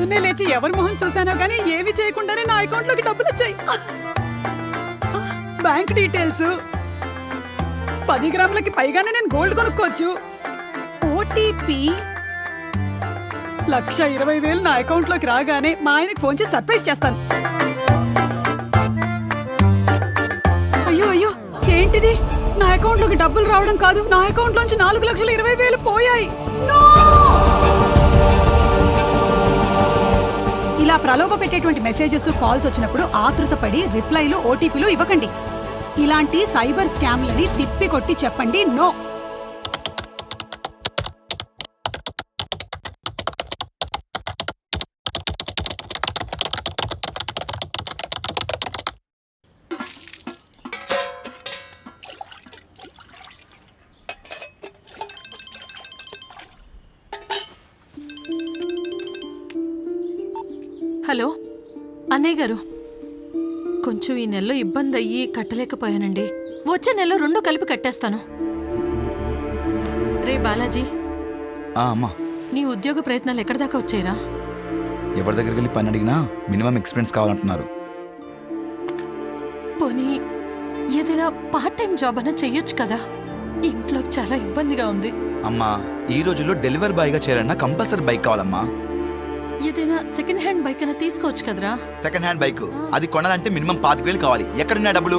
పొద్దున్నే లేచి ఎవరి మొహం చూసానో గానీ ఏవి చేయకుండానే నా అకౌంట్ లోకి డబ్బులు వచ్చాయి. బ్యాంక్ డీటెయిల్స్, 10 గ్రాములకి పైగానే నేను గోల్డ్ కొనుక్కోవచ్చు. ఓటీపీ 1,20,000 నా అకౌంట్ లోకి రాగానే మా ఆయనకి ఫోన్ చేసి సర్ప్రైజ్ చేస్తాను. అయ్యో అయ్యో, ఏంటిది? నా అకౌంట్ లోకి డబ్బులు రావడం కాదు, నా అకౌంట్ లోంచి 4,20,000 పోయాయి. ఇలా ప్రలోభ పెట్టేటువంటి మెసేజెస్, కాల్స్ వచ్చినప్పుడు ఆతృతపడి రిప్లైలు, ఓటీపీలు ఇవ్వకండి. ఇలాంటి సైబర్ స్కామ్లని తిప్పి కొట్టి చెప్పండి నో. హలో అన్నయ్య గారు, కొంచెం ఈ నెలలో ఇబ్బంది అయ్యి కట్టలేకపోయానండి. వచ్చే నెలలో 2 కలిపి కట్టేస్తాను. రే బాలాజీ, అమ్మా, నీ ఉద్యోగ ప్రయత్నాలు ఎక్కడి దాకా వచ్చాయిరా? ఎవరి దగ్గరికి వెళ్ళి పని అడిగినా మినిమం ఎక్స్పీరియన్స్ కావాలంటున్నారు. పోనీ ఏదైనా పార్ట్ టైం జాబ్ అన్నా చెయ్యొచ్చు కదా, ఇంట్లో చాలా ఇబ్బందిగా ఉంది. అమ్మా, ఈ రోజుల్లో డెలివరీ బాయ్గా చేయాలన్నా కంపల్సరీ బైక్ కావాలమ్మా. ఏదైనా సెకండ్ హ్యాండ్ బైక్ అయినా తీసుకోవచ్చు కదరా? సెకండ్ హ్యాండ్ బైక్ అది కొనాలంటే మినిమం 25,000 కావాలి. ఎక్కడున్నా డబ్బులు?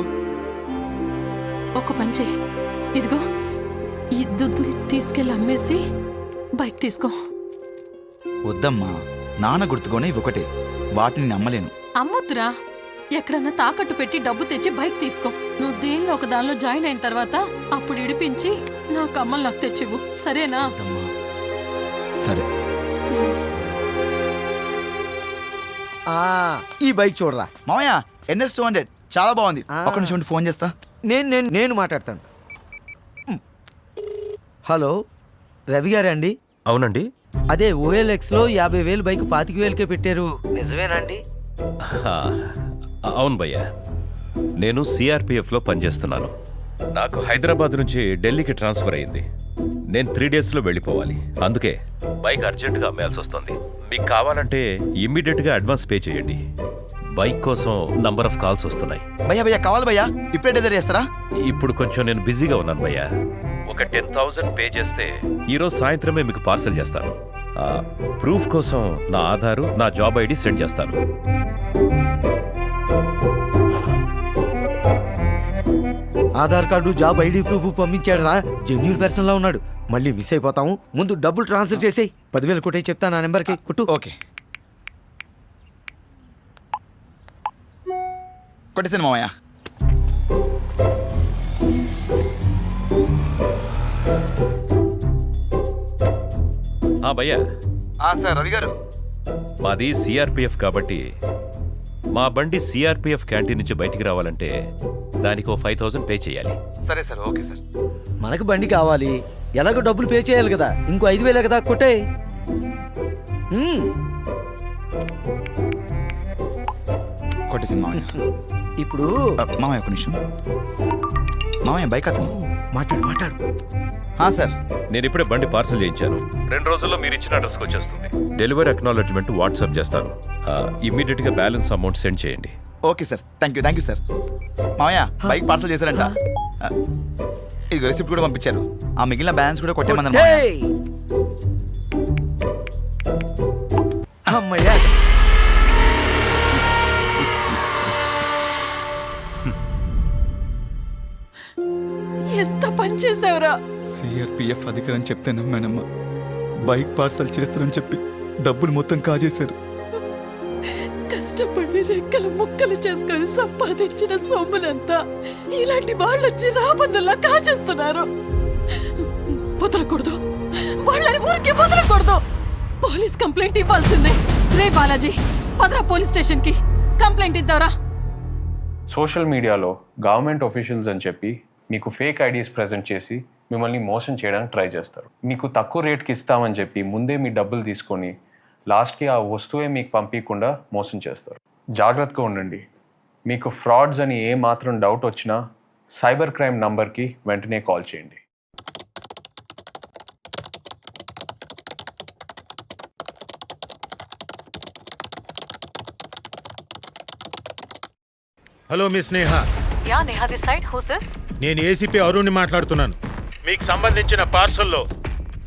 ఒక పని చెయ్యి, ఇదిగో ఈ దుద్దులు తీసుకెళ్ళి అమ్మేసి బైక్ తీసుకో. వద్దమ్మా, నాన్న గుర్తుకోనే ఇవి ఒకటే, వాటిని నేను అమ్మలేను. అమ్మొద్దురా, ఎక్కడన్నా తాకట్టు పెట్టి డబ్బు తెచ్చి బైక్ తీసుకో. నువ్వు దేనిలో ఒక దానిలో జాయిన్ అయిన తర్వాత అప్పుడు ఇడిపించి నాకు అమ్మలు నాకు తెచ్చివ్వు, సరేనా? సరే. ఈ బైక్ చూడరా మామయ్య, NS 200 చాలా బాగుంది. ఒక నిమిషం ఫోన్ చేస్తా. నేను మాట్లాడతాను. హలో, రవి గారా అండి? అవునండి. అదే OLX లో 50,000 బైక్ 25,000కే పెట్టారు, నిజమేనండి? అవును భయ్య, నేను CRPFలో పనిచేస్తున్నాను. నాకు హైదరాబాద్ నుంచి ఢిల్లీకి ట్రాన్స్ఫర్ అయ్యింది. నేను 3 డేస్లో వెళ్ళిపోవాలి. అందుకే బైక్ అర్జెంటుగా అమ్మేయాల్సి వస్తుంది. మీకు కావాలంటే ఇమ్మీడియట్గా అడ్వాన్స్ పే చేయండి. బైక్ కోసం నంబర్ ఆఫ్ కాల్స్ వస్తున్నాయి. భయ్యా కావాలి భయ్యా, ఇప్పుడే డెలివరీ చేస్తారా? ఇప్పుడు కొంచెం నేను బిజీగా ఉన్నాను భయ్య. ఒక 10,000 పే చేస్తే ఈరోజు సాయంత్రమే మీకు పార్సల్ చేస్తాను. ప్రూఫ్ కోసం నా ఆధారు, నా జాబ్ ID సెండ్ చేస్తాను. Aadhaar card, job ID proof పంపించాడు రా, జెన్యూన్ పర్సన్ లా ఉన్నాడు. మళ్ళీ మిస్ అయిపోతాము. ముందు డబ్బులు ట్రాన్స్ఫర్ చేసేయి. 10,000 కొట్టే చెప్తా నా నెంబర్కి కుట్టు. ఓకే, కొట్టేసాను మామయ్య. భయ్యా. సార్, రవి గారు. మాది CRPF కాబట్టి మా బండి CRPF క్యాంటీన్ నుంచి బయటికి రావాలంటే దానికి 5,000 పే చేయాలి. సరే సార్, ఓకే సార్. మనకు బండి కావాలి, ఎలాగో డబ్బులు పే చేయాలి కదా, ఇంకో 5,000 కదా, కొట్టే. కొట్టేసింది మామయ్య. ఇప్పుడు మామయ్య ఒక నిమిషం. మామయ్య బైక్ అతను మాట్లాడు. సార్, నేను ఇప్పుడే బండి పార్సల్ చేయించాను. 2 రోజుల్లో మీరు ఇచ్చిన అడ్రస్కి వచ్చేస్తుంది. డెలివరీ అక్నాలెడ్జ్మెంట్ వాట్సాప్ చేస్తాను. ఇమ్మీడియట్గా బ్యాలెన్స్ అమౌంట్ సెండ్ చేయండి. Okay sir, thank you sir. మామయ్య బైక్ పార్సల్ చేశారంట. ఇది రిసిప్ట్ కూడా పంపించారు. ఆ మిగిలిన బ్యాలెన్స్ కూడా కొట్టేమన్నారు. అమ్మయ్యా, ఎంత పని చేసావురా? CRPF అధికారని చెప్తే నమ్మానమ్మా. బైక్ పార్సల్ చేస్తారని చెప్పి డబ్బులు మొత్తం కాజేశారు. కష్టపడి రెక్కలు ముక్కలు చేసుకొని సంపాదించిన సొమ్మునంతా ఇలాంటి వాళ్ళు వచ్చి రాబందుల్లా కాజేస్తున్నారు. వదలకూడదు, వాళ్ళని ఊరికే వదలకూడదు. పోలీస్ కంప్లైంట్ ఇవ్వాల్సిందే. రే బాలాజీ, పదరా పోలీస్ స్టేషన్ కి, కంప్లైంట్ ఇద్దారా. సోషల్ మీడియాలో గవర్నమెంట్ ఆఫీషియల్స్ అని చెప్పి మీకు ఫేక్ ఐడీస్ ప్రెజెంట్ చేసి మిమ్మల్ని మోసం చేయడానికి ట్రై చేస్తారు. మీకు తక్కువ రేట్కి ఇస్తామని చెప్పి ముందే మీ డబ్బులు తీసుకొని లాస్ట్కి ఆ వస్తువే మీకు పంపించకుండా మోసం చేస్తారు. జాగ్రత్తగా ఉండండి. మీకు ఫ్రాడ్స్ అని ఏ మాత్రం డౌట్ వచ్చినా సైబర్ క్రైమ్ నంబర్కి వెంటనే కాల్ చేయండి. Hello miss Neha, yeah Neha this side who's this? నేను ఏసీపీ అరుణ్ని మాట్లాడుతున్నాను. మీకు సంబంధించిన పార్సల్లో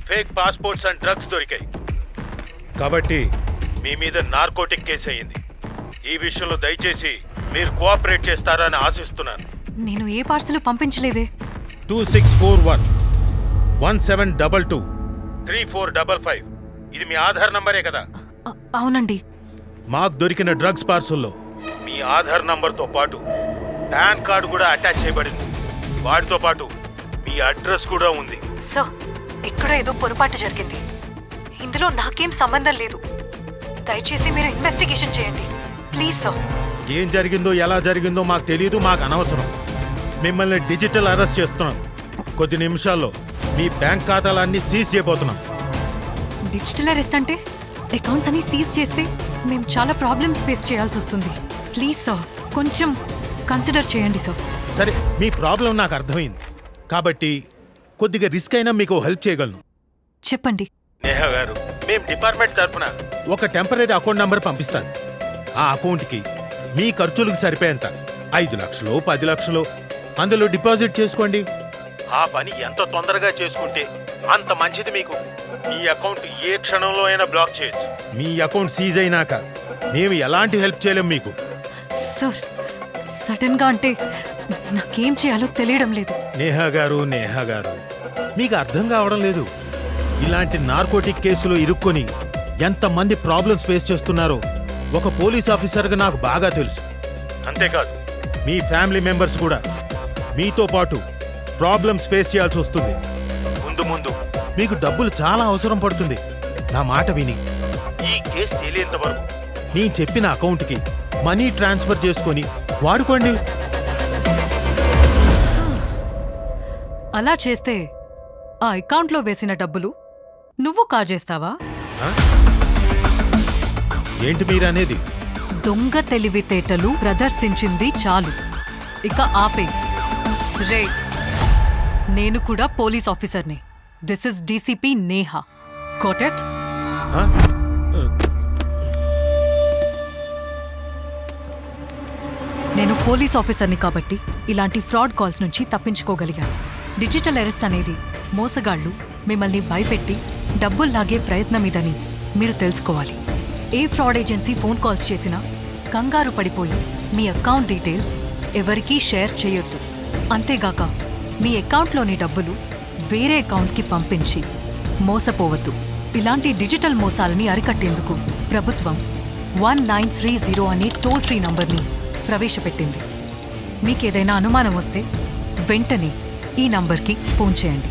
ఫేక్ పాస్పోర్ట్స్ అండ్ డ్రగ్స్ దొరికాయి. కాబట్టి మీ మీద నార్కోటిక్ కేసు అయ్యింది. ఈ విషయంలో దయచేసి మీరు కోఆపరేట్ చేస్తారని ఆశిస్తున్నాను. నేను ఏ పార్సల్ పంపించలేదే. 2641 1722 3455 ఇది మీ ఆధార్ నంబరే కదా? అవునండి. మాకు దొరికిన డ్రగ్స్ పార్సల్లో మీ ఆధార్ నంబర్తో పాటు పాన్ కార్డు కూడా అటాచ్ చేయబడింది. వాటితో పాటు మీ అడ్రస్ కూడా ఉంది. సార్, ఇక్కడ ఏదో పొరపాటు జరిగింది. ఇందులో నాకేం సంబంధం లేదు. దయచేసి మీరు ఇన్వెస్టిగేషన్ చేయండి ప్లీజ్ సార్. ఏం జరిగిందో ఎలా జరిగిందో మాకు తెలియదు, మాకు అనవసరం. మిమ్మల్ని డిజిటల్ అరెస్ట్ చేస్తున్నాం. కొద్ది నిమిషాల్లో మీ బ్యాంక్ ఖాతాలన్నీ సీజ్ చేయబోతున్నాం. డిజిటల్ అరెస్ట్ అంటే అకౌంట్స్ అన్ని సీజ్ చేస్తే మేము చాలా ప్రాబ్లమ్స్ ఫేస్ చేయాల్సి వస్తుంది. ప్లీజ్ సార్, కొంచెం కన్సిడర్ చేయండి సార్. సరే, మీ ప్రాబ్లం నాకు అర్థమైంది కాబట్టి కొద్దిగా రిస్క్ అయినా మీకు హెల్ప్ చేయగలను. చెప్పండి. నేహా గారు, మేము డిపార్ట్మెంట్ తరఫున ఒక టెంపరీ అకౌంట్ నంబర్ పంపిస్తాను. ఆ అకౌంట్కి మీ ఖర్చులకు సరిపోయేంత 5 లక్షలు 10 లక్షలు అందులో డిపాజిట్ చేసుకోండి. ఆ పని ఎంత తొందరగా చేసుకుంటే అంత మంచిది మీకు. ఈ అకౌంట్ ఏ క్షణంలో అయినా బ్లాక్ చేయొచ్చు. మీ అకౌంట్ సీజ్ అయినాక మేము ఎలాంటి హెల్ప్ చేయలేం మీకు. సార్, సడన్ గా అంటే నాకేం చేయాలో తెలియడం లేదు. నేహా గారు, మీకు అర్థం కావడం లేదు. ఇలాంటి నార్కోటిక్ కేసులో ఇరుక్కొని ఎంతమంది ప్రాబ్లమ్స్ ఫేస్ చేస్తున్నారో ఒక పోలీస్ ఆఫీసర్గా నాకు బాగా తెలుసు. అంతేకాదు, మీ ఫ్యామిలీ మెంబర్స్ కూడా మీతో పాటు ప్రాబ్లమ్స్ ఫేస్ చేయాల్సి వస్తుంది. ముందు మీకు డబ్బులు చాలా అవసరం పడుతుంది. నా మాట విని ఈ కేసు తేలేంత వరకు నేను చెప్పిన అకౌంట్కి మనీ ట్రాన్స్ఫర్ చేసుకొని వాడుకోండి. అలా చేస్తే ఆ అకౌంట్లో వేసిన డబ్బులు నువ్వు కాజేస్తావా? ఏంటి మీరనేది? దొంగ తెలివితేటలు ప్రదర్శించింది చాలు, ఇక ఆపే. రే, నేను కూడా పోలీస్ ఆఫీసర్ని. This is DCP Neha. Got it? నేను పోలీస్ ఆఫీసర్ని కాబట్టి ఇలాంటి ఫ్రాడ్ కాల్స్ నుంచి తప్పించుకోగలిగాను. డిజిటల్ అరెస్ట్ అనేది మోసగాళ్లు మిమ్మల్ని భయపెట్టి డబ్బులు లాగే ప్రయత్నం ఇదని మీరు తెలుసుకోవాలి. ఏ ఫ్రాడ్ ఏజెన్సీ ఫోన్ కాల్స్ చేసినా కంగారు పడిపోయి మీ అకౌంట్ డీటెయిల్స్ ఎవరికీ షేర్ చేయొద్దు. అంతేగాక మీ అకౌంట్లోని డబ్బులు వేరే అకౌంట్కి పంపించి మోసపోవద్దు. ఇలాంటి డిజిటల్ మోసాలని అరికట్టేందుకు ప్రభుత్వం 1930 అనే టోల్ ఫ్రీ నంబర్ని ప్రవేశపెట్టింది. మీకేదైనా అనుమానం వస్తే వెంటనే ఈ నంబర్కి ఫోన్ చేయండి.